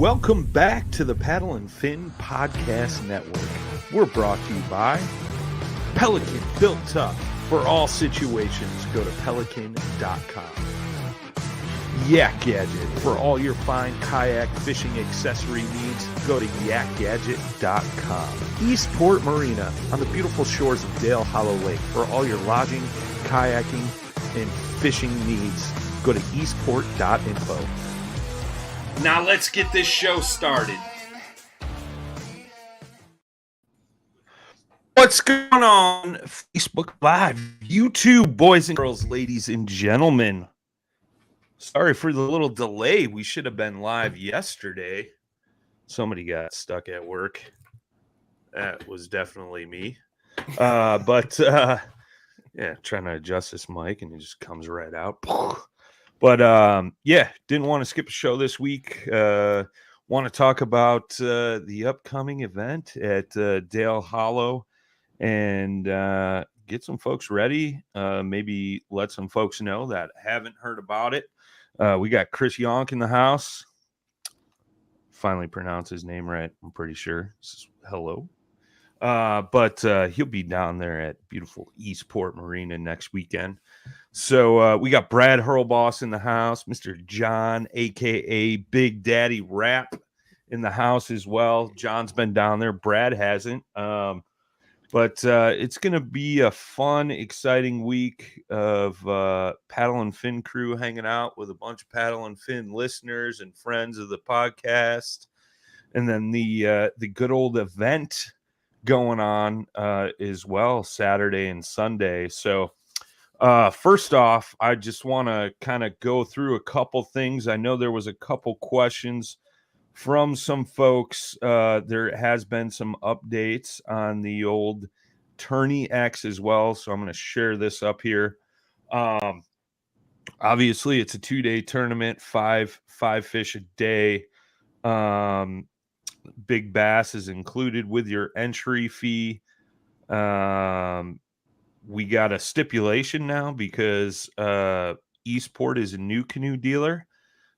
Welcome back to the Paddle and Fin Podcast Network. We're brought to you by Pelican, built tough for all situations. Go to pelican.com. Yak Gadget, for all your fine kayak fishing accessory needs. Go to yakgadget.com. Eastport Marina, on the beautiful shores of Dale Hollow Lake. For all your lodging, kayaking, and fishing needs, go to eastport.info. Now let's get this show started. What's going on? Facebook Live, YouTube, boys and girls, ladies and gentlemen. Sorry for the little delay. We should have been live yesterday. Somebody got stuck at work. That was definitely me. Yeah, trying to adjust this mic and it just comes right out. But yeah, didn't want to skip a show this week. Want to talk about the upcoming event at Dale Hollow and get some folks ready. Maybe let some folks know that haven't heard about it. We got Chris Yonk in the house. Finally pronounced his name right, I'm pretty sure. Hello. But he'll be down there at beautiful Eastport Marina next weekend. So we got Brad Hurlboss in the house, Mr. John, a.k.a. Big Daddy Rap, in the house as well. John's been down there. Brad hasn't. But it's going to be a fun, exciting week of Paddle and Fin crew hanging out with a bunch of Paddle and Fin listeners and friends of the podcast. And then the good old event going on as well, Saturday and Sunday. So first off, I just want to kind of go through a couple things. I know there was a couple questions from some folks. There has been some updates on the old Tourney X as well, so I'm going to share this up here. Obviously, it's a 2-day tournament, five fish a day. Big bass is included with your entry fee. We got a stipulation now because Eastport is a new canoe dealer.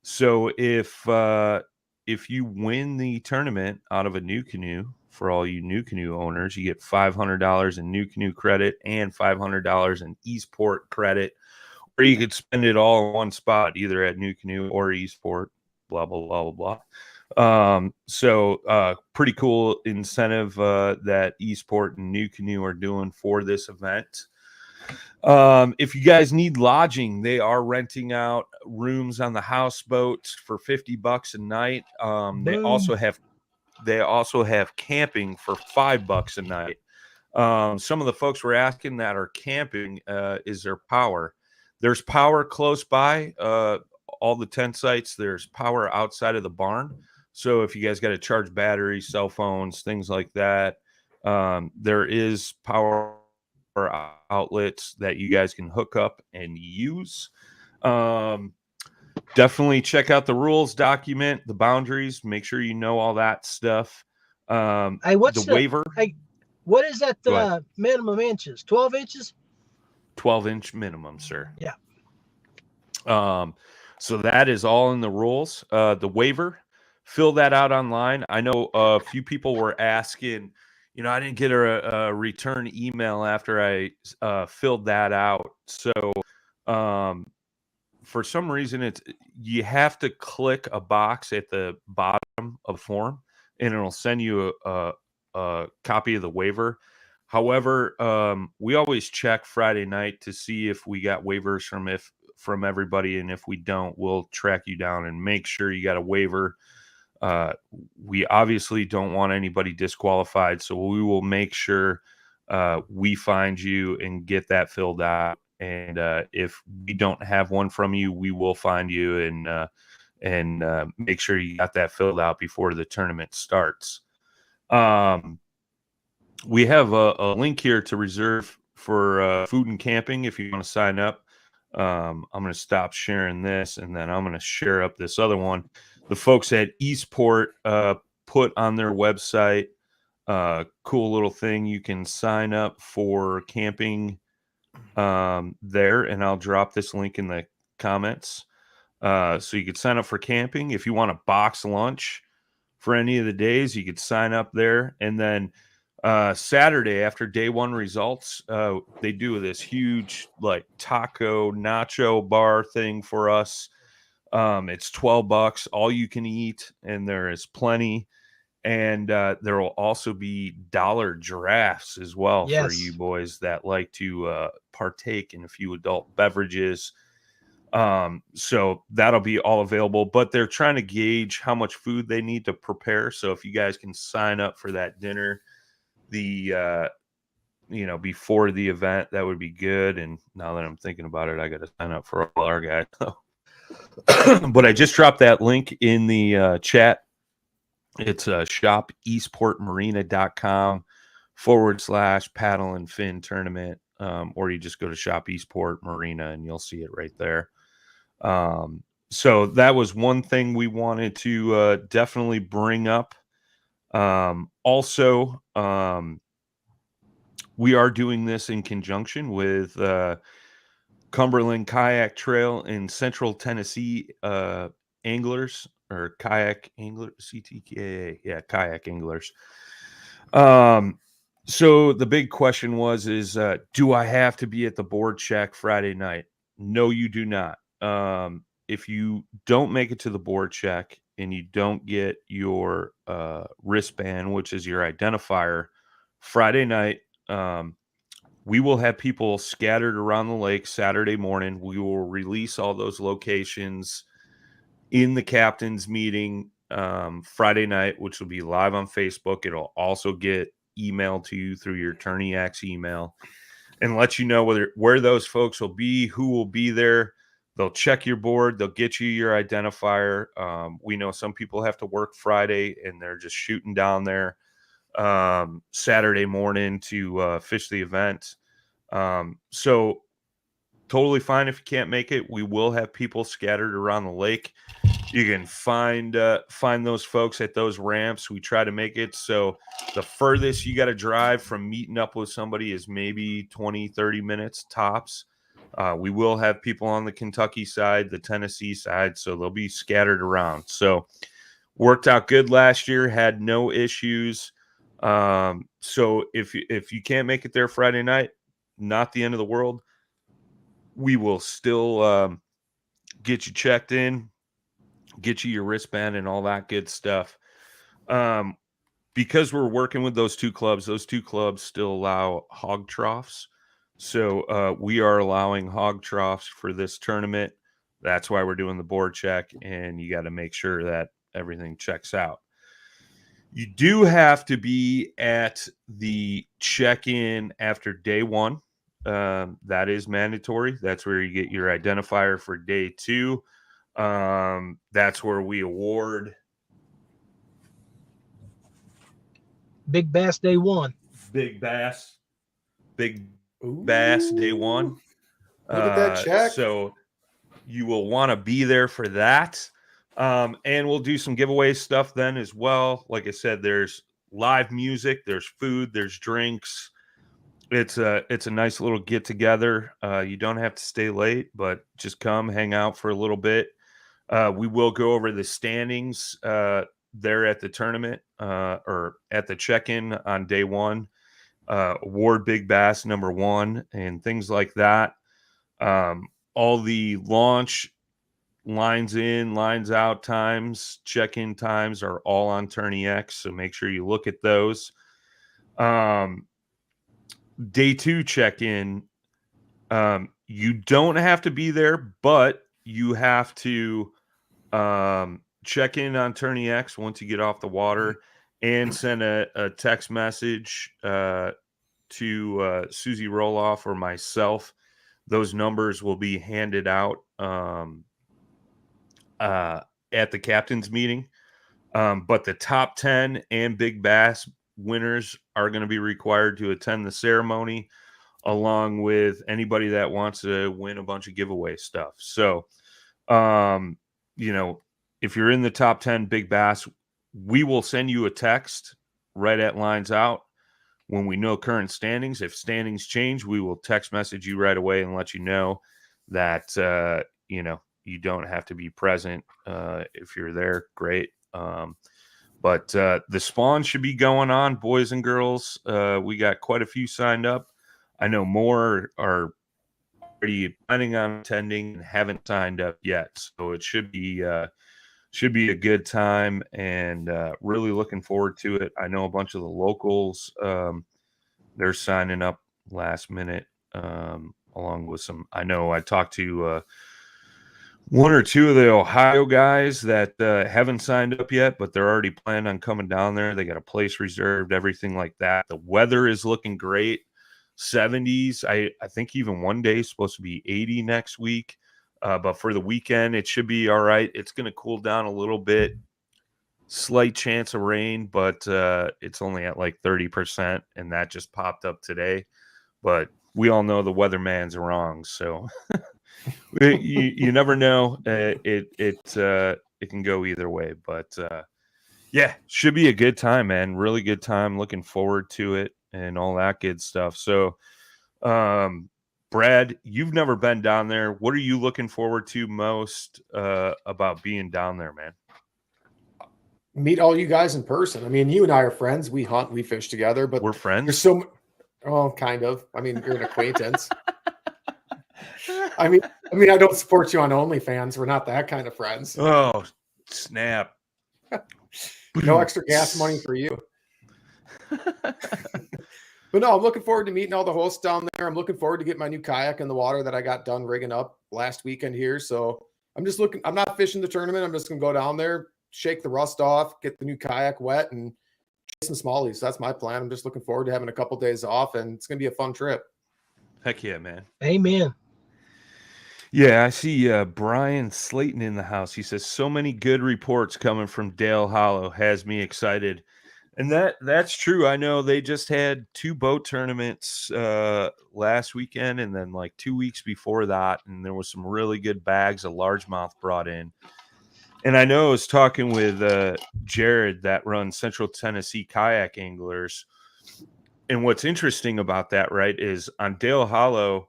So if you win the tournament out of a new canoe, for all you new canoe owners, you get $500 in new canoe credit and $500 in Eastport credit, or you could spend it all in one spot, either at new canoe or Eastport, blah, blah, blah, blah, blah. So pretty cool incentive that Eastport and New Canoe are doing for this event. If you guys need lodging, they are renting out rooms on the houseboat for $50 a night. They also have camping for $5 a night. Some of the folks were asking that are camping, is there power? There's power close by. All the tent sites, there's power outside of the barn. So if you guys got to charge batteries, cell phones, things like that, there is power outlets that you guys can hook up and use. Definitely check out the rules document, the boundaries, make sure you know all that stuff. The waiver. What is that minimum inches? 12 inches? 12-inch minimum, sir. Yeah. So that is all in the rules. The waiver, fill that out online. I know a few people were asking, I didn't get a return email after I filled that out. So for some reason, you have to click a box at the bottom of the form, and it'll send you a copy of the waiver. However, we always check Friday night to see if we got waivers from everybody, and if we don't, we'll track you down and make sure you got a waiver. We obviously don't want anybody disqualified, so we will make sure we find you and get that filled out. And if we don't have one from you, we will find you and make sure you got that filled out before the tournament starts. We have a link here to reserve for food and camping if you want to sign up. I'm going to stop sharing this, and then I'm going to share up this other one. The folks at Eastport put on their website cool little thing. You can sign up for camping there, and I'll drop this link in the comments. So you could sign up for camping. If you want a box lunch, for any of the days. You could sign up there. And then Saturday, after day one results, they do this huge like taco nacho bar thing for us. It's $12, all you can eat, and there is plenty. And there will also be dollar drafts as well for you boys that like to partake in a few adult beverages. So that'll be all available, but they're trying to gauge how much food they need to prepare. So if you guys can sign up for that dinner, before the event, that would be good. And now that I'm thinking about it, I got to sign up for all our guys. But I just dropped that link in the chat. It's shop eastportmarina.com/paddle and fin tournament. Or you just go to shop Eastport Marina and you'll see it right there. So that was one thing we wanted to definitely bring up. Also, we are doing this in conjunction with Cumberland Kayak Trail in Central Tennessee anglers, or kayak anglers, CTKA, yeah, kayak anglers. So the big question is do I have to be at the board check Friday night? No, you do not. If you don't make it to the board check and you don't get your wristband, which is your identifier, Friday night, we will have people scattered around the lake Saturday morning. We will release all those locations in the captain's meeting Friday night, which will be live on Facebook. It'll also get emailed to you through your Tourney X email and let you know where those folks will be, who will be there. They'll check your board. They'll get you your identifier. We know some people have to work Friday and they're just shooting down there Saturday morning to fish the event. So totally fine if you can't make it. We will have people scattered around the lake. You can find those folks at those ramps. We try to make it so the furthest you got to drive from meeting up with somebody is maybe 20-30 minutes tops. We will have people on the Kentucky side, the Tennessee side, so they'll be scattered around. So worked out good last year, had no issues. So if you can't make it there Friday night, not the end of the world. We will still get you checked in, get you your wristband and all that good stuff. Because we're working with those two clubs still allow hog troughs. So we are allowing hog troughs for this tournament. That's why we're doing the board check, and you got to make sure that everything checks out. You do have to be at the check-in after day one. That is mandatory. That's where you get your identifier for day two. That's where we award Big Bass day one. Big Bass day one. Look at that check. So you will want to be there for that. And we'll do some giveaway stuff then as well. Like I said, there's live music, there's food, there's drinks. It's a nice little get together. You don't have to stay late, but just come hang out for a little bit. We will go over the standings there at the tournament or at the check-in on day one. Award Big Bass number one and things like that. All the launch, lines in, lines out times, check-in times are all on Tourney X, so make sure you look at those. Day two check-in, you don't have to be there, but you have to check in on Tourney X once you get off the water and send a text message to Susie Roloff or myself. Those numbers will be handed out at the captain's meeting. But the top 10 and Big Bass winners are going to be required to attend the ceremony, along with anybody that wants to win a bunch of giveaway stuff. So, if you're in the top 10 Big Bass, we will send you a text right at lines out when we know current standings. If standings change, we will text message you right away and let you know that, you don't have to be present. If you're there, great. But the spawn should be going on, boys and girls. We got quite a few signed up. I know more are already planning on attending and haven't signed up yet. So it should be a good time, and really looking forward to it. I know a bunch of the locals, they're signing up last minute, along with some. I know I talked to one or two of the Ohio guys that haven't signed up yet, but they're already planning on coming down there. They got a place reserved, everything like that. The weather is looking great. 70s. I think even one day is supposed to be 80 next week. But for the weekend, it should be all right. It's going to cool down a little bit. Slight chance of rain, but it's only at like 30%, and that just popped up today. But we all know the weatherman's wrong, so you never know. It can go either way, but yeah, should be a good time, man. Really good time. Looking forward to it and all that good stuff. So, Brad, you've never been down there. What are you looking forward to most about being down there, man? Meet all you guys in person. I mean, you and I are friends. We hunt, we fish together, but We're friends. there's so well, kind of. I mean, you're an acquaintance. I mean, I don't support you on OnlyFans. We're not that kind of friends. Oh, snap. No extra gas money for you. But no, I'm looking forward to meeting all the hosts down there. I'm looking forward to get my new kayak in the water that I got done rigging up last weekend here. So I'm not fishing the tournament. I'm just going to go down there, shake the rust off, get the new kayak wet, and chase some smallies. That's my plan. I'm just looking forward to having a couple days off, and it's going to be a fun trip. Heck yeah, man. Amen. Yeah, I see Brian Slayton in the house. He says, so many good reports coming from Dale Hollow has me excited. And that's true. I know they just had 2 boat tournaments last weekend and then like 2 weeks before that. And there was some really good bags of largemouth brought in. And I know I was talking with Jared that runs Central Tennessee Kayak Anglers. And what's interesting about that, right, is on Dale Hollow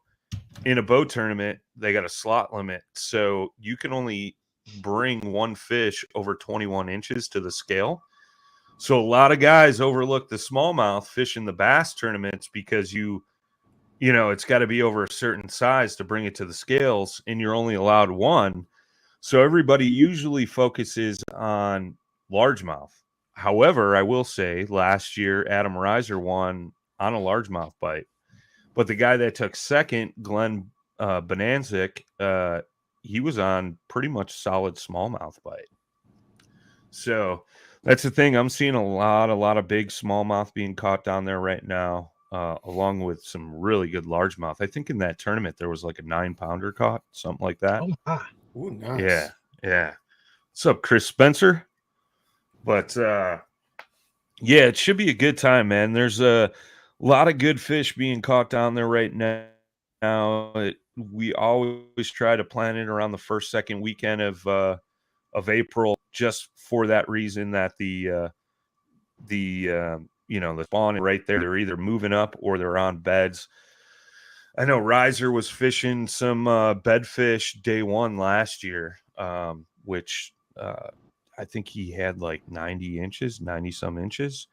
in a boat tournament, they got a slot limit. So you can only bring one fish over 21 inches to the scale. So a lot of guys overlook the smallmouth fish in the bass tournaments because you know, it's got to be over a certain size to bring it to the scales, and you're only allowed one. So everybody usually focuses on largemouth. However, I will say last year, Adam Reiser won on a largemouth bite. But the guy that took second, Glenn Bonanzik, he was on pretty much solid smallmouth bite. So that's the thing. I'm seeing a lot of big smallmouth being caught down there right now, along with some really good largemouth. I think in that tournament there was like a 9-pounder caught, something like that. Oh my. Ooh, nice. Yeah. What's up, Chris Spencer? But yeah, it should be a good time, man. There's a lot of good fish being caught down there right now. We always try to plan it around the first, second weekend of April, just for that reason that the spawn right there, they're either moving up or they're on beds. I know Reiser was fishing some bedfish day one last year, which I think he had like 90 some inches.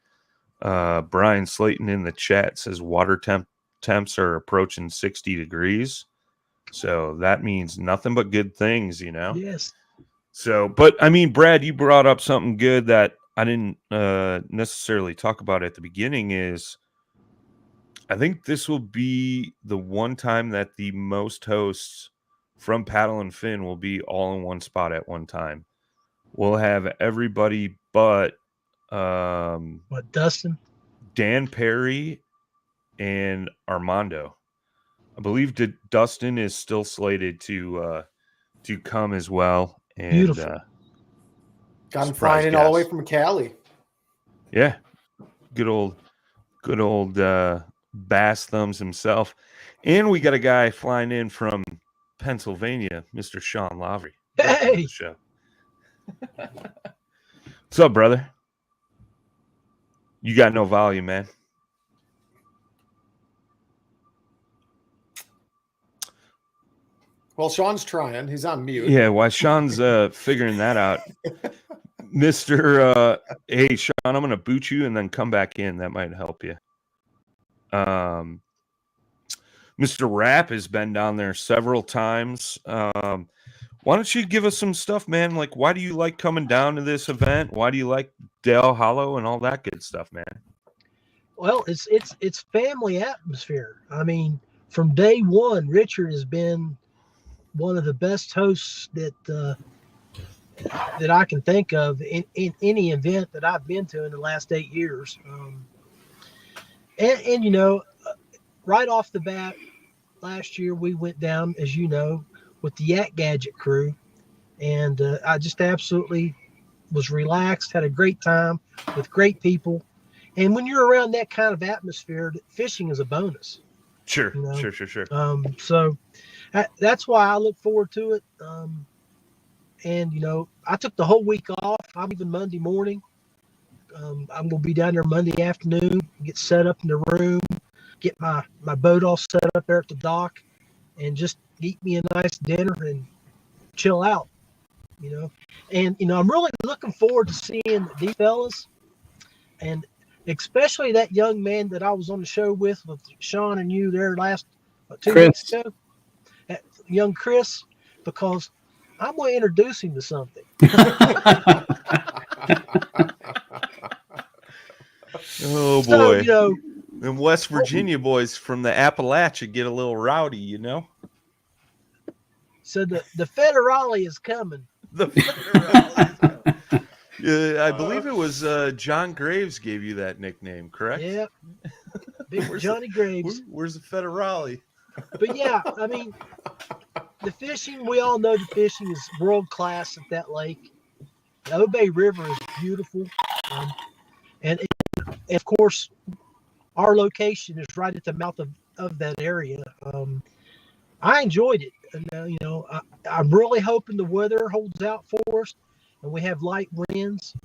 Brian Slayton in the chat says water temps are approaching 60 degrees. So that means nothing but good things, you know? Yes. So, but I mean, Brad, you brought up something good that I didn't necessarily talk about at the beginning is I think this will be the one time that the most hosts from Paddle and Fin will be all in one spot at one time. We'll have everybody but Dustin? Dan Perry and Armando. I believe Dustin is still slated to come as well. And Beautiful. Got him flying in all the way from Cali. Yeah. Good old bass thumbs himself. And we got a guy flying in from Pennsylvania, Mr. Sean Lavery. Hey. Show. What's up, brother? You got no volume, man. Well, Sean's trying. He's on mute. Yeah, while Sean's figuring that out, Mr. Hey, Sean, I'm going to boot you and then come back in. That might help you. Mr. Rapp has been down there several times. Why don't you give us some stuff, man? Like, why do you like coming down to this event? Why do you like Dale Hollow and all that good stuff, man? Well, it's family atmosphere. I mean, from day one, Richard has been one of the best hosts that I can think of in any event that I've been to in the last 8 years. And you know, right off the bat, last year we went down, as you know, with the Yak Gadget crew, and I just absolutely was relaxed, had a great time with great people. And when you're around that kind of atmosphere, fishing is a bonus. Sure, you know? sure. So that's why I look forward to it. And, you know, I took the whole week off. I'm leaving Monday morning. I'm going to be down there Monday afternoon, get set up in the room, get my boat all set up there at the dock, and just eat me a nice dinner and chill out, you know. And, you know, I'm really looking forward to seeing these fellas, and especially that young man that I was on the show with Sean and you there last 2 weeks ago, young Chris, because I'm going to introduce him to something. Oh, boy. So, you know, and West Virginia boys from the Appalachia get a little rowdy, you know? So the Federale is coming. The Federale is coming. I believe it was John Graves gave you that nickname, correct? Yeah. Big Johnny Graves. Where's the Federale? But yeah, I mean, the fishing, we all know the fishing is world class at that lake. The Obey River is beautiful. And of course, our location is right at the mouth of that area. I enjoyed it. And, you know, I'm really hoping the weather holds out for us and we have light winds.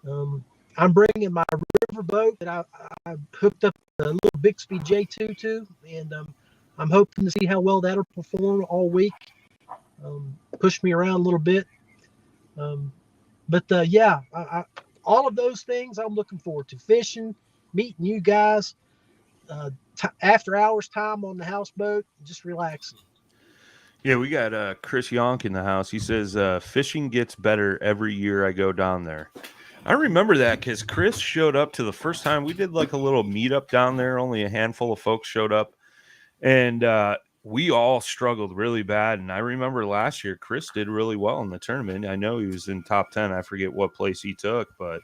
I'm bringing my river boat that I hooked up a little Bixby J22, and I'm hoping to see how well that'll perform all week. Push me around a little bit. But yeah, all of those things I'm looking forward to. Fishing, meeting you guys, after hours time on the houseboat, just relaxing. Yeah, we got Chris Yonk in the house. He says fishing gets better every year I go down there. I remember that because Chris showed up to the first time. We did like a little meetup down there. Only a handful of folks showed up. And we all struggled really bad. And I remember last year, Chris did really well in the tournament. I know he was in top 10. I forget what place he took, but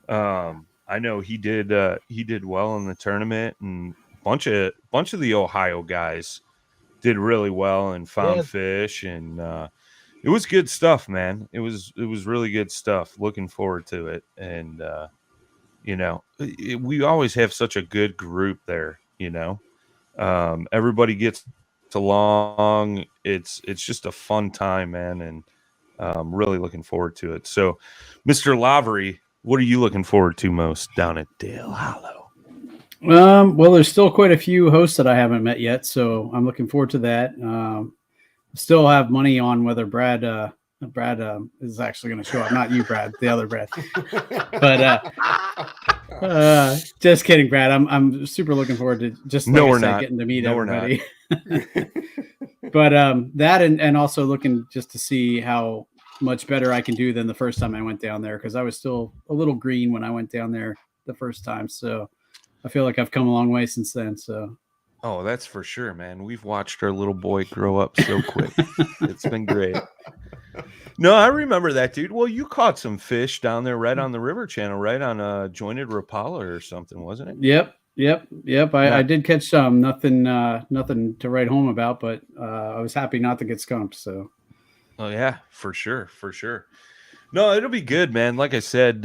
I know he did well in the tournament. And a bunch of the Ohio guys did really well and found fish. And it was good stuff, man. It was really good stuff. Looking forward to it. And, you know, we always have such a good group there, you know. Everybody gets along. It's just a fun time, man, and really looking forward to it. So, Mr. Lavery, what are you looking forward to most down at Dale Hollow? Well, there's still quite a few hosts that I haven't met yet, so I'm looking forward to that. Still have money on whether Brad is actually going to show up. Not you, Brad, the other Brad. But just kidding, Brad. I'm super looking forward to just getting to meet everybody. But that and also looking just to see how much better I can do than the first time I went down there, because I was still a little green when I went down there the first time. So I feel like I've come a long way since then. So. Oh, that's for sure, man. We've watched our little boy grow up so quick. It's been great. No, I remember that, dude. Well, you caught some fish down there right on the River Channel, right on a jointed Rapala or something, wasn't it? Yep. I did catch some. Nothing to write home about, but I was happy not to get skunked. So. Oh yeah, for sure. No, it'll be good, man. Like I said,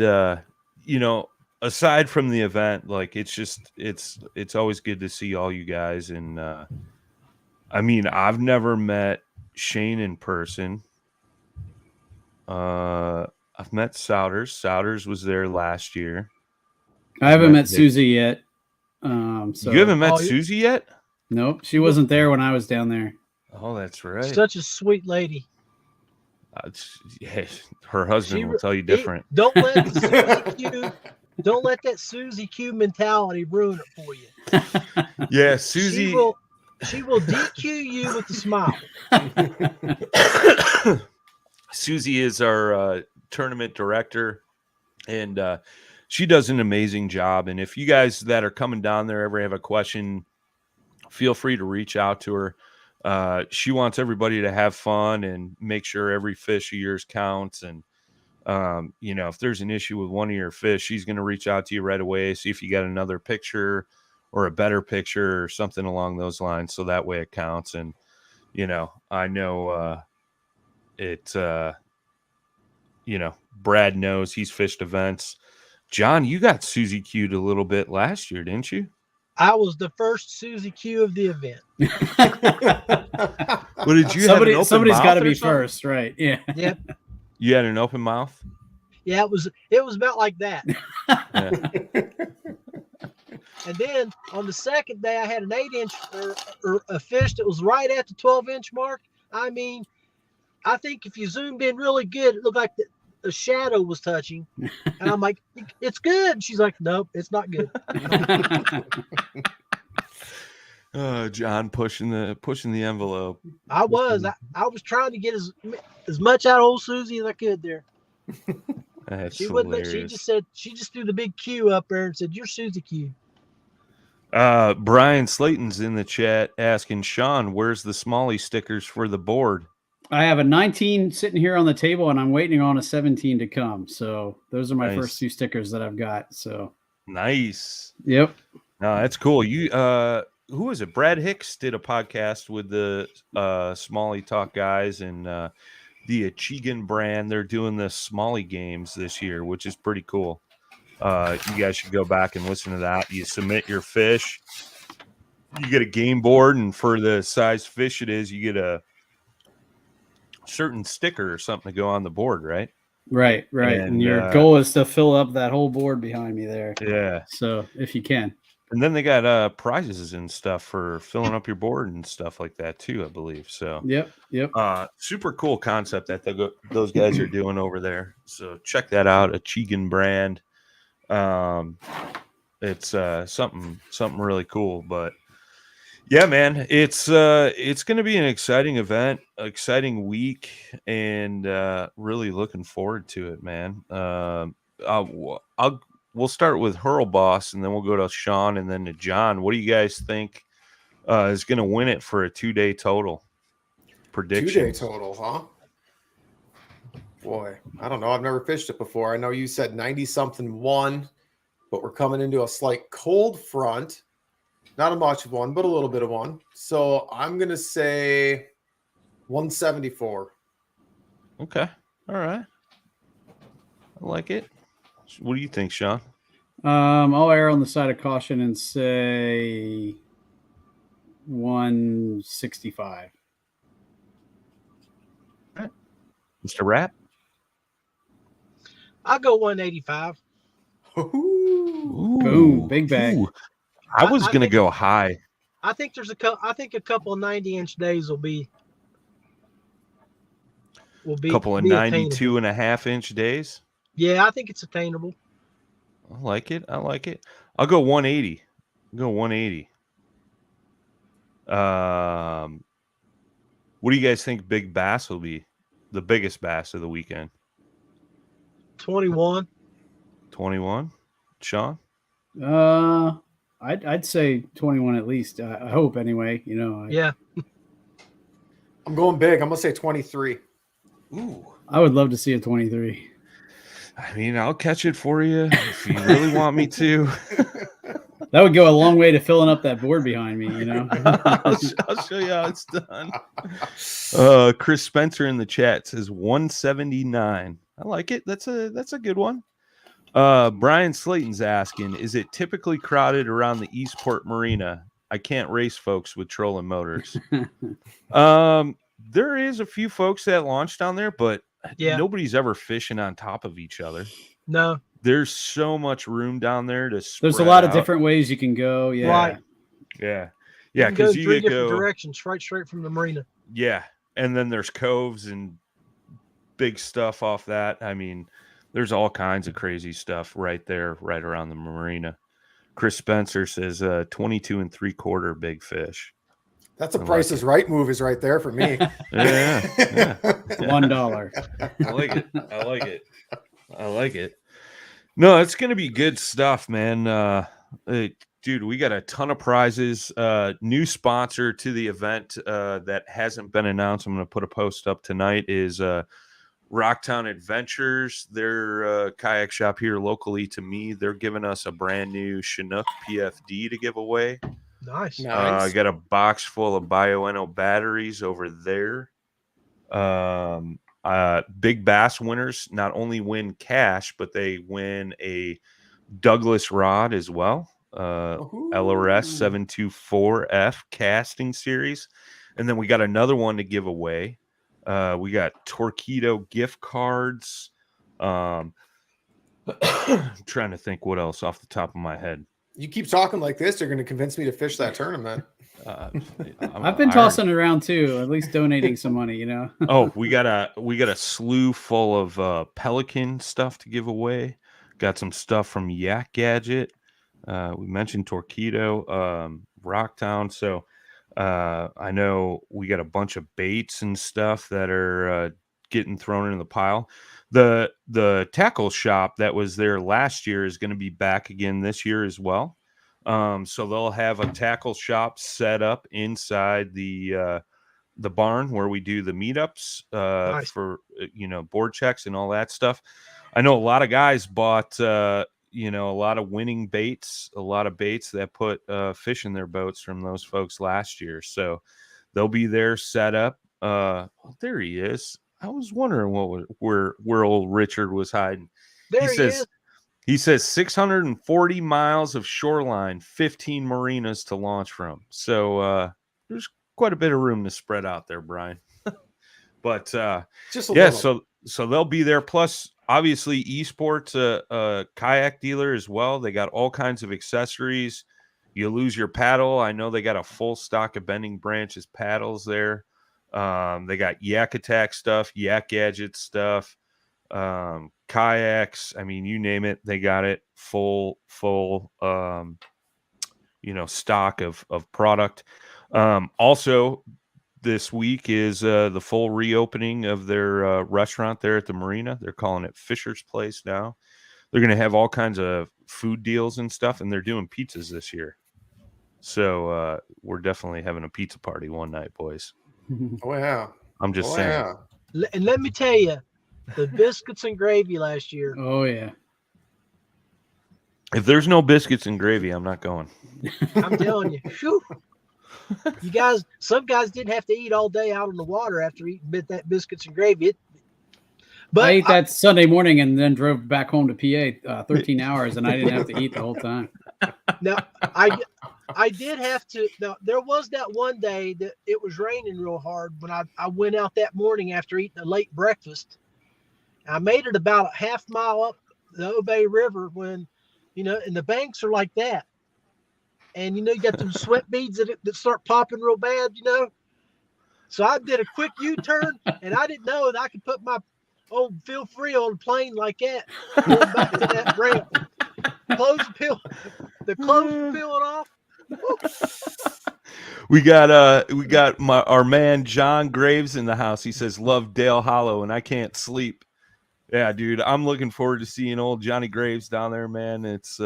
you know, aside from the event, like it's always good to see all you guys. And I mean, I've never met Shane in person. I've met Souders. Souders was there last year. I haven't met Susie yet. So you haven't met Susie yet? Nope, she wasn't there when I was down there. Oh, that's right. Such a sweet lady. Her husband will tell you different. Don't let that Susie Q mentality ruin it for you. Yeah, Susie. She will DQ you with a smile. Susie is our tournament director, and she does an amazing job. And if you guys that are coming down there ever have a question, feel free to reach out to her. She wants everybody to have fun and make sure every fish of yours counts. And, if there's an issue with one of your fish, she's going to reach out to you right away. See if you got another picture or a better picture or something along those lines. So that way it counts. And, I know Brad knows he's fished events. John, you got Susie Q'd a little bit last year, didn't you? I was the first Susie Q of the event. Well, did you have an open somebody's mouth got to be something? First, right? Yeah. Yep. You had an open mouth? Yeah, it was about like that. Yeah. And then on the second day, I had an 8-inch or a fish that was right at the 12-inch mark. I mean, I think if you zoomed in really good, it looked like the shadow was touching. And I'm like, it's good. And she's like, nope, it's not good. John pushing the envelope. I was trying to get as much out of old Susie as I could there. That's She hilarious. wouldn't. She just threw the big Q up there and said, "You're Susie Q." Brian Slayton's in the chat asking Sean, "Where's the Smalley stickers for the board?" I have a 19 sitting here on the table, and I'm waiting on a 17 to come. So those are my Nice. first 2 stickers that I've got. So Nice. yep. No, that's cool. You who was it? Brad Hicks did a podcast with the Smalley Talk guys and the Achigan brand. They're doing the Smalley games this year, which is pretty cool. You guys should go back and listen to that. You submit your fish, you get a game board, and for the size fish it is, you get a certain sticker or something to go on the board, right? Right. And your goal is to fill up that whole board behind me there. Yeah. So if you can. And then they got prizes and stuff for filling up your board and stuff like that too, I believe. So Yep. super cool concept that those guys are doing over there. So check that out, Achigan brand. It's something really cool. But yeah, man, it's going to be an exciting event, exciting week, and really looking forward to it, man. We'll start with Hurl Boss, and then we'll go to Sean, and then to John. What do you guys think is going to win it for a 2-day total? Prediction. 2-day total, huh? Boy, I don't know. I've never fished it before. I know you said 90-something won, but we're coming into a slight cold front. Not a much of one, but a little bit of one. So I'm going to say 174. Okay. All right. I like it. What do you think, Sean? I'll err on the side of caution and say 165. All right. Mr. Rapp? I'll go 185. Ooh. Boom, big bag. Ooh. I was going to go high. I think a couple of 90-inch days will be a couple of 92.5-inch days. Yeah, I think it's attainable. I like it. I'll go 180. What do you guys think big bass will be? The biggest bass of the weekend? 21. 21? Sean? I'd say 21 at least. I hope anyway. Yeah. I'm going big. I'm going to say 23. Ooh. I would love to see a 23. I mean, I'll catch it for you if you really want me to. That would go a long way to filling up that board behind me, I'll show you how it's done. Chris Spencer in the chat says 179. I like it. That's a good one. Brian Slayton's asking, is it typically crowded around the Eastport Marina? I can't race folks with trolling motors. There is a few folks that launch down there, but nobody's ever fishing on top of each other. No. There's so much room down there to spread There's a lot out. of different ways you can go. Yeah. Right. Yeah. Yeah, because you three could different go directions straight from the marina. Yeah. And then there's coves and big stuff off that. I mean, there's all kinds of crazy stuff right there, right around the marina. Chris Spencer says 22 3/4 big fish. That's a Price is Right move is right there for me. Yeah. $1. I like it. No, it's going to be good stuff, man. Dude, we got a ton of prizes. New sponsor to the event that hasn't been announced. I'm going to put a post up tonight is Rocktown Adventures. Their kayak shop here locally to me. They're giving us a brand new Chinook PFD to give away. Nice. I got a box full of BioNO batteries over there. Big Bass winners not only win cash, but they win a Douglas rod as well. LRS 724F casting series. And then we got another one to give away. We got Torpedo gift cards. I'm trying to think what else off the top of my head. You keep talking like this, you're going to convince me to fish that tournament. I've been tossing around too, at least donating some money, you know. Oh, we got a slew full of Pelican stuff to give away. Got some stuff from Yak Gadget. We mentioned Torpedo, Rocktown. So I know we got a bunch of baits and stuff that are getting thrown in the pile. The tackle shop that was there last year is going to be back again this year as well. So they'll have a tackle shop set up inside the barn where we do the meetups Nice. for board checks and all that stuff. I know a lot of guys bought a lot of winning baits, a lot of baits that put fish in their boats from those folks last year. So they'll be there set up. There he is. I was wondering where old Richard was hiding. He says 640 miles of shoreline, 15 marinas to launch from. So there's quite a bit of room to spread out there, Brian. But just a little. So they'll be there. Plus, obviously, Eastport's a kayak dealer as well. They got all kinds of accessories. You lose your paddle. I know they got a full stock of Bending Branches paddles there. They got Yak Attack stuff, Yak Gadget stuff, kayaks. I mean, you name it, they got it. Full stock of product. Also, this week is the full reopening of their restaurant there at the marina. They're calling it Fisher's Place now. They're going to have all kinds of food deals and stuff, and they're doing pizzas this year. So we're definitely having a pizza party one night, boys. Oh, yeah. I'm just saying. Yeah. And let me tell you, the biscuits and gravy last year. Oh, yeah. If there's no biscuits and gravy, I'm not going. I'm telling you. Whew. You guys, some guys didn't have to eat all day out on the water after eating that biscuits and gravy. But I ate that Sunday morning and then drove back home to PA 13 hours, and I didn't have to eat the whole time. Now, I did have to. Now, there was that one day that it was raining real hard when I went out that morning after eating a late breakfast. I made it about a half mile up the Obey River when, and the banks are like that. And, you got them sweat beads that start popping real bad, So I did a quick U-turn, and I didn't know that I could put my old feel free on a plane like that, going back to that ramp. The clothes were peeling off. We got our man John Graves in the house. He says, love Dale Hollow, and I can't sleep. Yeah, dude, I'm looking forward to seeing old Johnny Graves down there, man. It's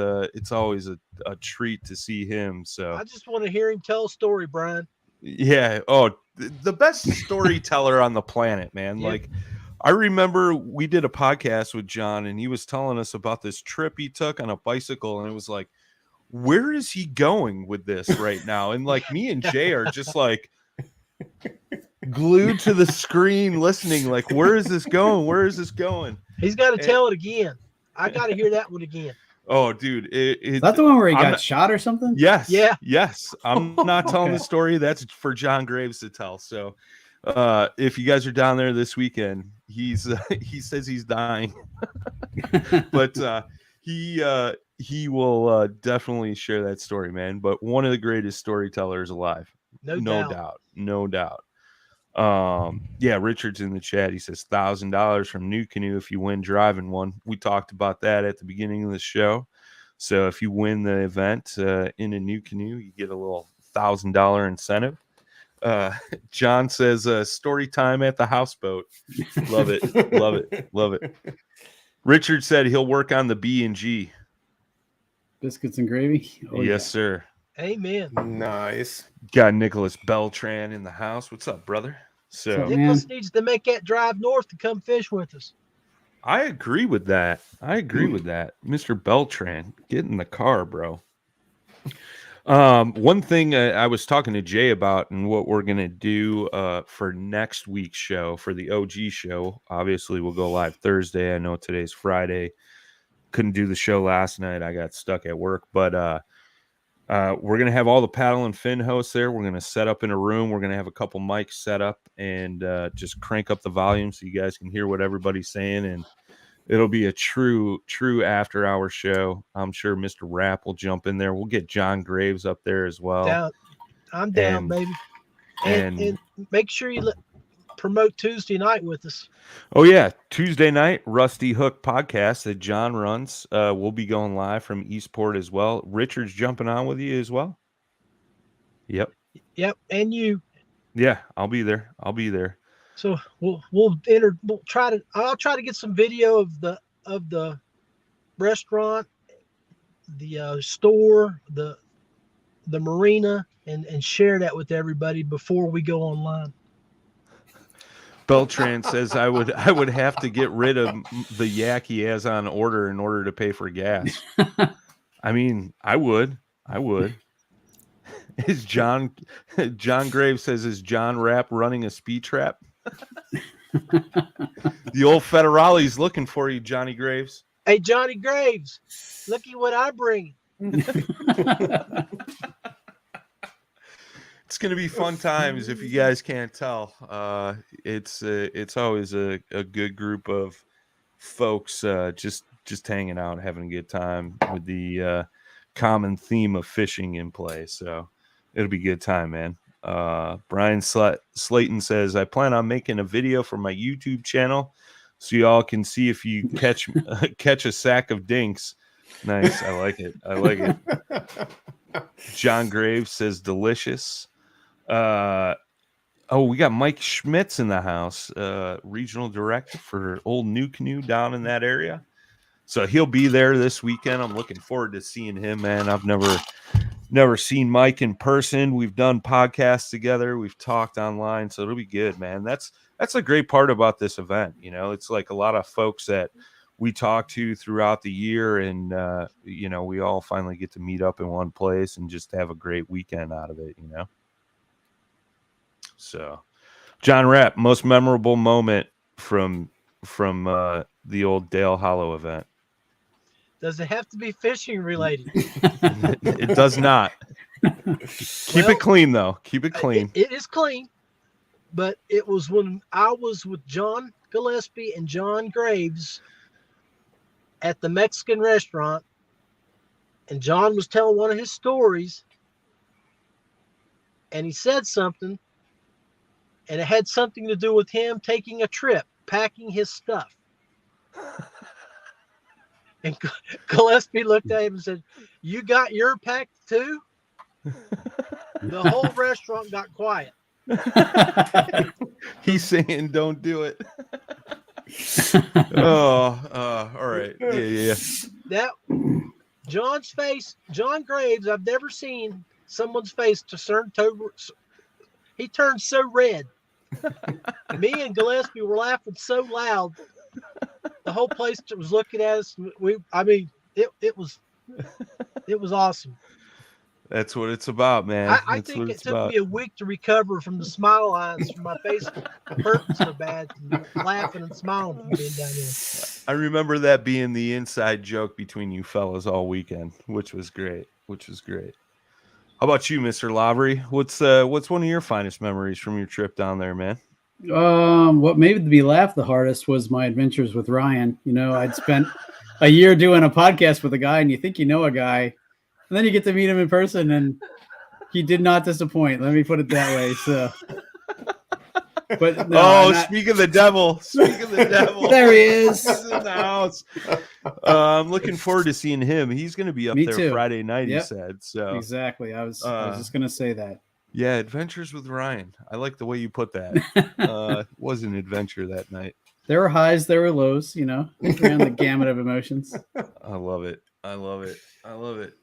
always a treat to see him. So I just want to hear him tell a story, Brian. Yeah. Oh, the best storyteller on the planet, man. Yep. Like, I remember we did a podcast with John, and he was telling us about this trip he took on a bicycle, and it was like, where is he going with this right now? And like me and Jay are just like glued to the screen listening, like, where is this going? Where is this going? He's got to tell it again. I got to hear that one again. Oh, dude. Is that the one where he got shot or something? Yes. Yeah. Yes. I'm not telling the story. That's for John Graves to tell. So if you guys are down there this weekend, he says he's dying. But he will definitely share that story, man. But one of the greatest storytellers alive. No doubt. No doubt. Yeah, Richard's in the chat. He says $1,000 from New Canoe if you win driving one. We talked about that at the beginning of the show. So if you win the event in a New Canoe, you get a little $1,000 incentive. John says story time at the houseboat. Love it. Love it. Love it. Richard said he'll work on the B&G. Biscuits and gravy? Oh, yes, sir. Amen. Nice. Got Nicholas Beltran in the house. What's up, brother? So Nicholas needs to make that drive north to come fish with us. I agree with that. Mr. Beltran, get in the car, bro. One thing I was talking to Jay about and what we're going to do for next week's show, for the OG show. Obviously, we'll go live Thursday. I know today's Friday. Couldn't do the show last night. I got stuck at work. But we're going to have all the paddle and fin hosts there. We're going to set up in a room. We're going to have a couple mics set up and just crank up the volume so you guys can hear what everybody's saying. And it'll be a true after-hour show. I'm sure Mr. Rapp will jump in there. We'll get John Graves up there as well. I'm down, baby. And make sure you promote Tuesday night with us. Oh, yeah. Tuesday night, Rusty Hook podcast that John runs. We'll be going live from Eastport as well. Richard's jumping on with you as well. Yep. And you. Yeah, I'll be there. So I'll try to get some video of the restaurant, the store, the marina, and share that with everybody before we go online. Beltran says I would have to get rid of the yak he has on order in order to pay for gas. I mean, I would. Is John Graves says, is John Rapp running a speed trap? The old Federale's looking for you, Johnny Graves. Hey, Johnny Graves, looky what I bring. It's going to be fun times if you guys can't tell. It's always a good group of folks just hanging out, having a good time with the common theme of fishing in play. So it'll be a good time, man. Brian Slayton says, I plan on making a video for my YouTube channel so y'all can see if you catch a sack of dinks. Nice. I like it. John Graves says delicious. We got Mike Schmitz in the house, regional director for Old New Canoe down in that area. So he'll be there this weekend. I'm looking forward to seeing him, man. I've never seen Mike in person. We've done podcasts together. We've talked online, so it'll be good, man. That's a great part about this event. You know, it's like a lot of folks that we talk to throughout the year, and we all finally get to meet up in one place and just have a great weekend out of it, you know. So, John Rapp, most memorable moment from the old Dale Hollow event. Does it have to be fishing related? It does not. Keep it clean, though. Keep it clean. It is clean, but it was when I was with John Gillespie and John Graves at the Mexican restaurant, and John was telling one of his stories, and he said something, and it had something to do with him taking a trip, packing his stuff. And Gillespie looked at him and said, "You got your pack too?" The whole restaurant got quiet. He's saying, "Don't do it." All right. Yeah. That John's face, John Graves, I've never seen someone's face he turned so red. Me and Gillespie were laughing so loud. The whole place was looking at us. It was awesome. That's what it's about, man. I think it took me a week to recover from the smile lines from my face hurting so bad from laughing and smiling from being down there. I remember that being the inside joke between you fellas all weekend, which was great. How about you, Mr. Lavery? What's one of your finest memories from your trip down there, man? What made me laugh the hardest was my adventures with Ryan. You know, I'd spent a year doing a podcast with a guy, and you think you know a guy, and then you get to meet him in person, and he did not disappoint. Let me put it that way. So But no, speak of the devil. Speak of the devil. There he is. He's in the house. I'm looking forward to seeing him. He's going to be up Me there too. Friday night, Yep. he said. So exactly. I was just going to say that. Yeah, Adventures with Ryan. I like the way you put that. It was an adventure that night. There were highs, there were lows, you know, ran the gamut of emotions. I love it. I love it. I love it.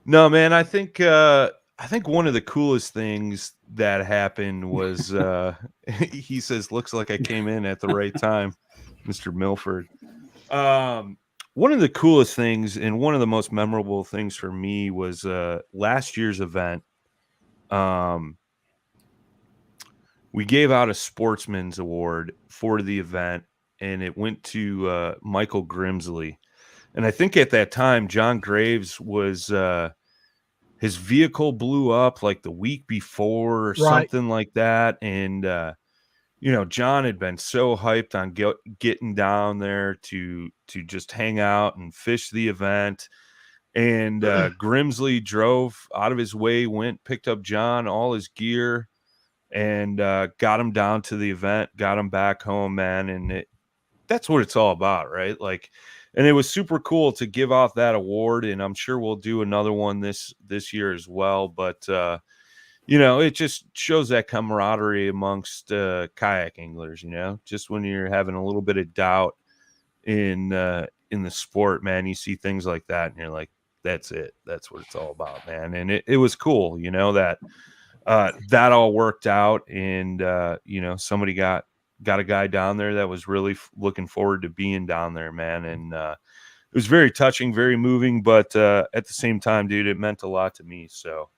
No, man, I think one of the coolest things that happened was he says, looks like I came in at the right time, Mr. Milford. One of the coolest things and one of the most memorable things for me was last year's event. We gave out a Sportsman's Award for the event, and it went to Michael Grimsley. And I think at that time, John Graves was his vehicle blew up like the week before or something like that. And, John had been so hyped on getting down there to just hang out and fish the event. And Grimsley drove out of his way, picked up John, all his gear, and got him down to the event, got him back home, man. And that's what it's all about, right? Like, and it was super cool to give out that award. And I'm sure we'll do another one this year as well. But, it just shows that camaraderie amongst kayak anglers, just when you're having a little bit of doubt in the sport, man, you see things like that and you're like, that's it. That's what it's all about, man. And it was cool, that that all worked out. And, somebody got a guy down there that was really looking forward to being down there, man. And it was very touching, very moving. But at the same time, dude, it meant a lot to me. So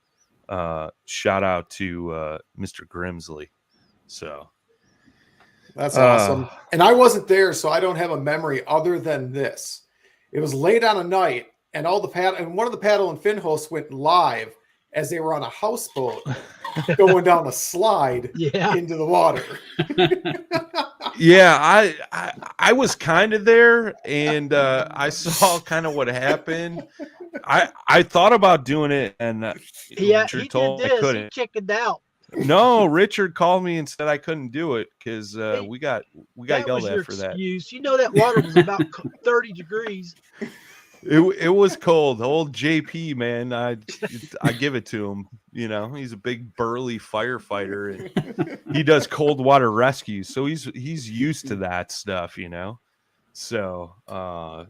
shout out to Mr. Grimsley. So that's awesome. And I wasn't there, so I don't have a memory other than this. It was late on a night, and one of the paddle and fin hosts went live as they were on a houseboat going down a slide into the water. Yeah, I was kind of there, and I saw kind of what happened. I thought about doing it, and Richard told me I couldn't. He chickened out. No, Richard called me and said I couldn't do it because we got yelled at for that. That water was about 30 degrees. It was cold. Old JP, man, I give it to him. He's a big burly firefighter, and he does cold water rescues, so he's used to that stuff. So that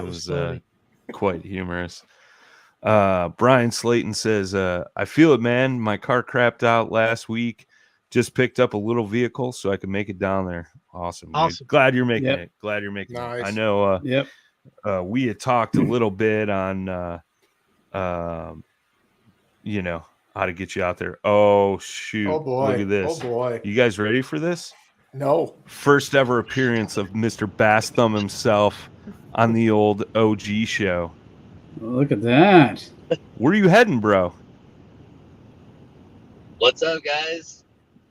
was quite humorous. Brian Slayton says, I feel it, man. My car crapped out last week. Just picked up a little vehicle so I could make it down there. Awesome. Glad you're making it. Glad you're making it. I know. We had talked a little bit on, how to get you out there. Oh, shoot. Oh, boy. Look at this. Oh, boy. You guys ready for this? No. First ever appearance of Mr. Bass Thumb himself on the old OG show. Look at that. Where are you heading, bro? What's up, guys?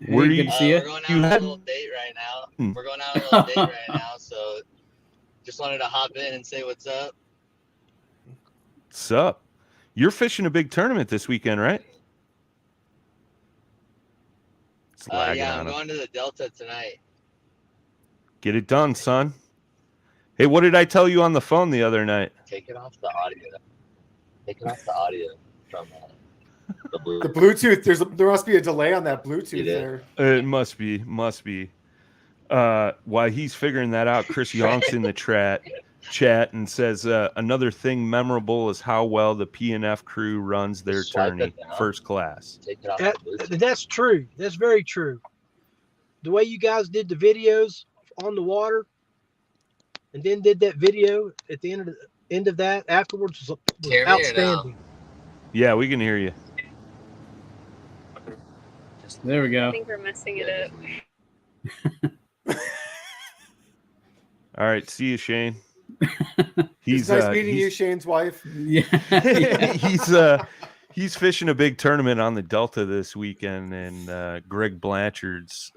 Where do you see We're going out on a little date right now. We're going out on a little date right now, so just wanted to hop in and say what's up. What's up? You're fishing a big tournament this weekend, right? Yeah, I'm going to the Delta tonight. Get it done, son. Hey, what did I tell you on the phone the other night? Take it off the audio. Take it off the audio from the Bluetooth. The Bluetooth. There must be a delay on that Bluetooth there. It must be. While he's figuring that out, Chris Yonk's in the chat and says another thing memorable is how well the P&F crew runs their tourney, first class. Take it off That's true. That's very true. The way you guys did the videos on the water, and then did that video at the end of that afterwards was outstanding. Yeah, we can hear you. There we go. I think we're messing it up. All right, see you, Shane. It's nice meeting you, Shane's wife. Yeah. He's fishing a big tournament on the Delta this weekend, and Greg Blanchard's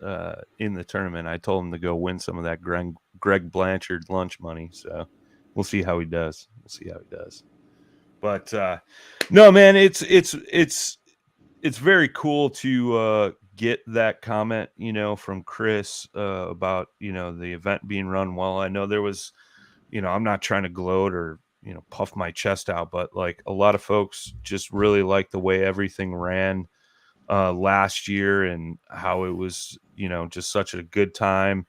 in the tournament. I told him to go win some of that Greg Blanchard lunch money, so we'll see how he does. But no, man, it's very cool to get that comment, from Chris about, the event being run well. I know there was, I'm not trying to gloat or, puff my chest out, but like a lot of folks just really like the way everything ran last year and how it was, just such a good time.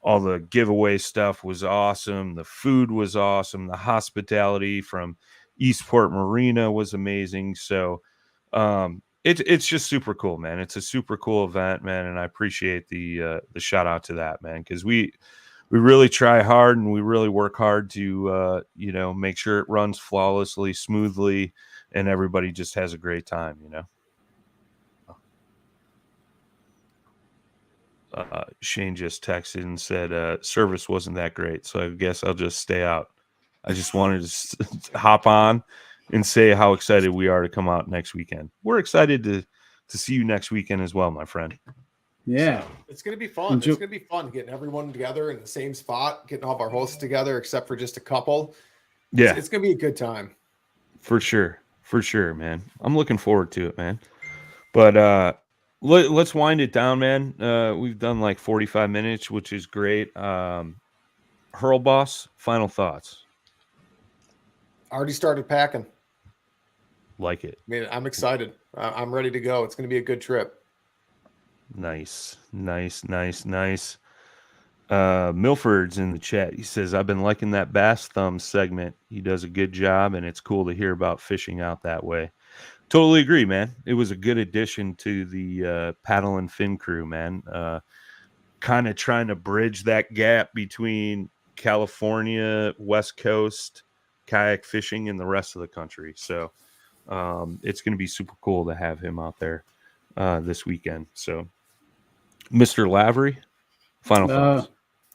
All the giveaway stuff was awesome. The food was awesome. The hospitality from Eastport Marina was amazing. So it's just super cool, man. It's a super cool event, man, and I appreciate the shout out to that, man, because we really try hard and we really work hard to make sure it runs flawlessly, smoothly, and everybody just has a great time. Shane just texted and said service wasn't that great, so I guess I'll just stay out. I just wanted to hop on and say how excited we are to come out next weekend. We're excited to see you next weekend as well, my friend. Yeah. So it's going to be fun. It's going to be fun getting everyone together in the same spot, getting all of our hosts together, except for just a couple. Yeah. It's going to be a good time. For sure. For sure, man. I'm looking forward to it, man. But let's wind it down, man. We've done like 45 minutes, which is great. Hurl Boss, final thoughts. Already started packing. Like it. I mean, I'm excited. I'm ready to go. It's going to be a good trip. Nice. Milford's in the chat. He says, I've been liking that Bass Thumb segment. He does a good job, and it's cool to hear about fishing out that way. Totally agree, man. It was a good addition to the paddle and fin crew, man. Kind of trying to bridge that gap between California, West Coast kayak fishing and the rest of the country. So it's going to be super cool to have him out there this weekend. So, Mr. Lavery, final thoughts.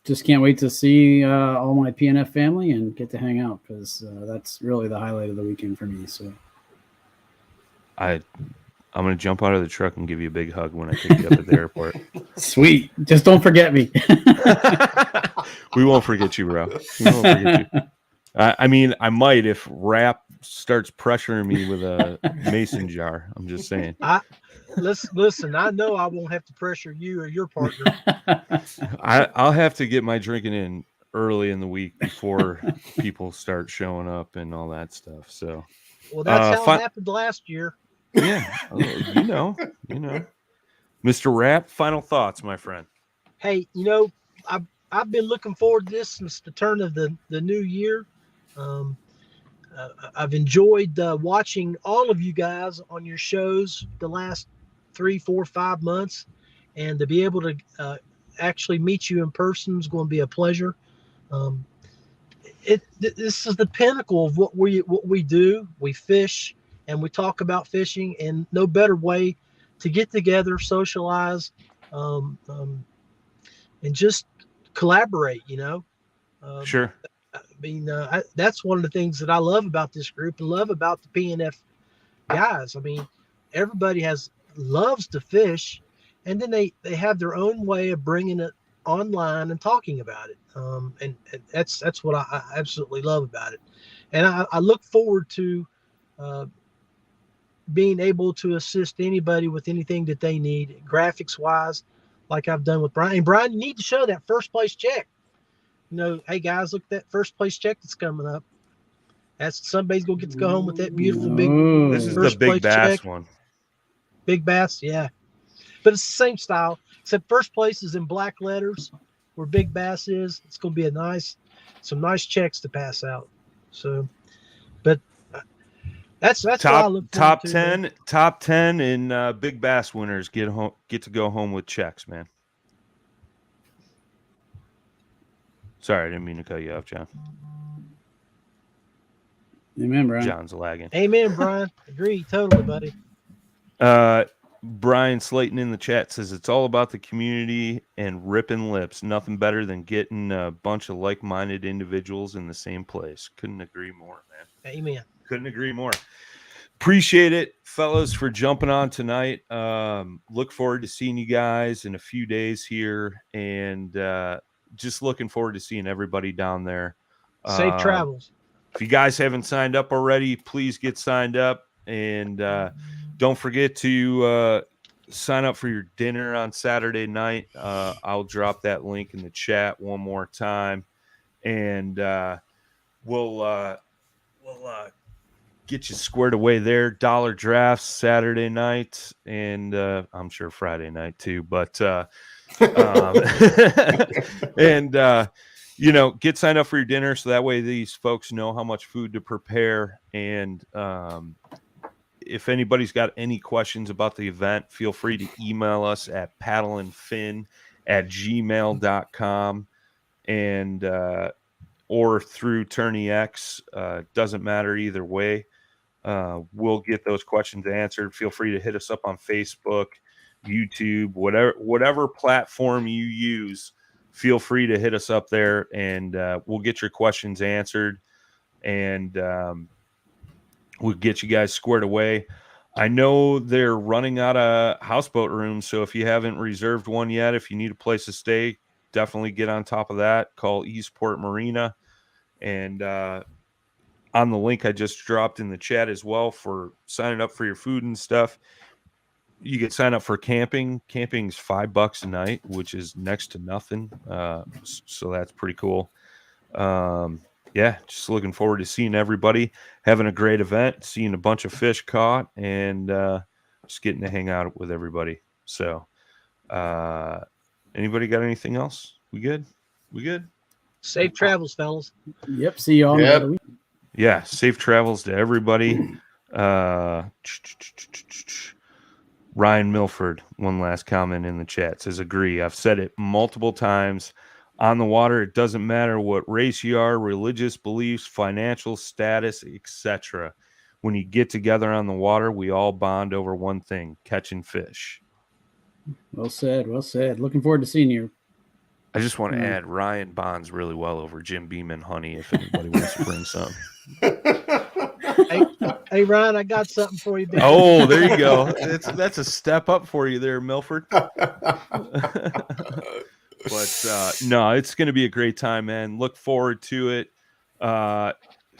Just can't wait to see all my PNF family and get to hang out because that's really the highlight of the weekend for me. So, I'm going to jump out of the truck and give you a big hug when I pick you up at the airport. Sweet. Just don't forget me. We won't forget you, bro. We won't forget you. I mean, I might if Rap starts pressuring me with a mason jar. I'm just saying. Listen, I know I won't have to pressure you or your partner. I'll have to get my drinking in early in the week before people start showing up and all that stuff. So, well, that's how it happened last year. Yeah, you know. Mr. Rap, final thoughts, my friend. Hey, I've been looking forward to this since the turn of the new year. I've enjoyed watching all of you guys on your shows the last 3, 4, 5 months, and to be able to actually meet you in person is going to be a pleasure. This is the pinnacle of what we do. We fish and we talk about fishing, and no better way to get together, socialize, and just collaborate. Sure. I mean, that's one of the things that I love about this group and love about the PNF guys. I mean, everybody loves to fish, and then they have their own way of bringing it online and talking about it. And that's what I absolutely love about it. And I look forward to being able to assist anybody with anything that they need, graphics wise, like I've done with Brian. And Brian, you need to show that first place check. Hey guys, look at that first place check that's coming up. Somebody's gonna get to go home with that beautiful big. This is the big bass check. One. Big bass, yeah. But it's the same style, except first place is in black letters, where big bass is. It's gonna be some nice checks to pass out. So, but that's what I look top to, 10, man. Top 10 in big bass winners get to go home with checks, man. Sorry, I didn't mean to cut you off, John. Amen, Brian. John's lagging. Amen, Brian. Agree, totally, buddy. Brian Slayton in the chat says it's all about the community and ripping lips. Nothing better than getting a bunch of like-minded individuals in the same place. Couldn't agree more, man. Amen. Couldn't agree more. Appreciate it, fellas, for jumping on tonight. Look forward to seeing you guys in a few days here, and just looking forward to seeing everybody down there. Safe travels. If you guys haven't signed up already, please get signed up, and don't forget to sign up for your dinner on Saturday night. I'll drop that link in the chat one more time, and we'll get you squared away there. Dollar drafts Saturday night, and I'm sure Friday night too. But and get signed up for your dinner so that way these folks know how much food to prepare. And if anybody's got any questions about the event, feel free to email us at paddleandfin@gmail.com and or through Tourney X. Doesn't matter either way. We'll get those questions answered. Feel free to hit us up on Facebook, YouTube, whatever platform you use. Feel free to hit us up there, and we'll get your questions answered, and we'll get you guys squared away. I know they're running out of houseboat rooms, so if you haven't reserved one yet, if you need a place to stay, definitely get on top of that. Call Eastport Marina, and on the link I just dropped in the chat as well for signing up for your food and stuff. You can sign up for camping. Camping's $5 a night, which is next to nothing. So that's pretty cool. Just looking forward to seeing everybody, having a great event, seeing a bunch of fish caught, and just getting to hang out with everybody. So anybody got anything else? We good? Safe travels, fellas. Yep. See you all. Yep. Yeah. Safe travels to everybody. Ryan Milford, one last comment in the chat, says, agree. I've said it multiple times. On the water, it doesn't matter what race you are, religious beliefs, financial status, etc. When you get together on the water, we all bond over one thing, catching fish. Well said. Well said. Looking forward to seeing you. I just want to add, Ryan bonds really well over Jim Beam and honey, if anybody wants to bring some. Hey, Ryan, I got something for you, baby. Oh, there you go. That's a step up for you there, Milford. But no, it's going to be a great time, man. Look forward to it.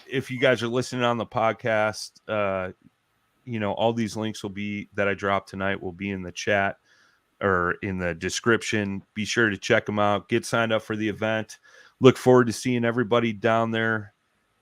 If you guys are listening on the podcast, all these links that I dropped tonight will be in the chat or in the description. Be sure to check them out. Get signed up for the event. Look forward to seeing everybody down there.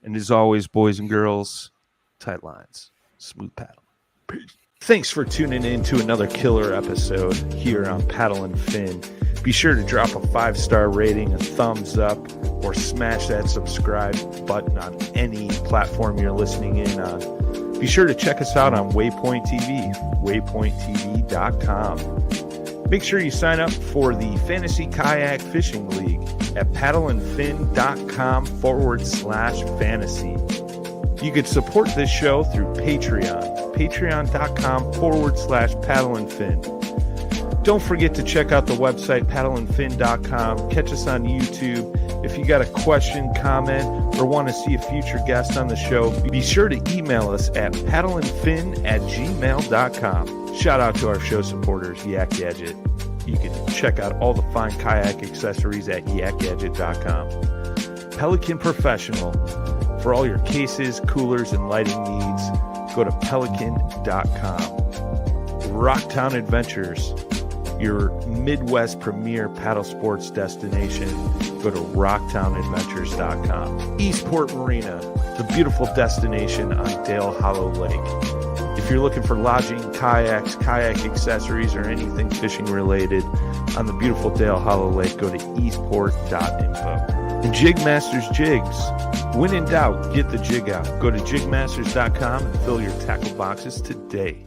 And as always, boys and girls, tight lines, smooth paddle. Peace. Thanks for tuning in to another killer episode here on Paddle and Fin. Be sure to drop a 5-star rating, a thumbs up, or smash that subscribe button on any platform you're listening in on. Be sure to check us out on Waypoint TV, waypointtv.com. Make sure you sign up for the Fantasy Kayak Fishing League at paddleandfin.com/fantasy. You can support this show through Patreon, patreon.com/paddleandfin. Don't forget to check out the website, paddleandfin.com. Catch us on YouTube. If you got a question, comment, or want to see a future guest on the show, be sure to email us at paddleandfin@gmail.com. Shout out to our show supporters, Yak Gadget. You can check out all the fine kayak accessories at yakgadget.com. Pelican Professional. For all your cases, coolers, and lighting needs, go to pelican.com. Rocktown Adventures, your Midwest premier paddle sports destination. Go to rocktownadventures.com. Eastport Marina, the beautiful destination on Dale Hollow Lake. If you're looking for lodging, kayaks, kayak accessories, or anything fishing related on the beautiful Dale Hollow Lake, go to eastport.info. And Jigmasters Jigs. When in doubt, get the jig out. Go to jigmasters.com and fill your tackle boxes today.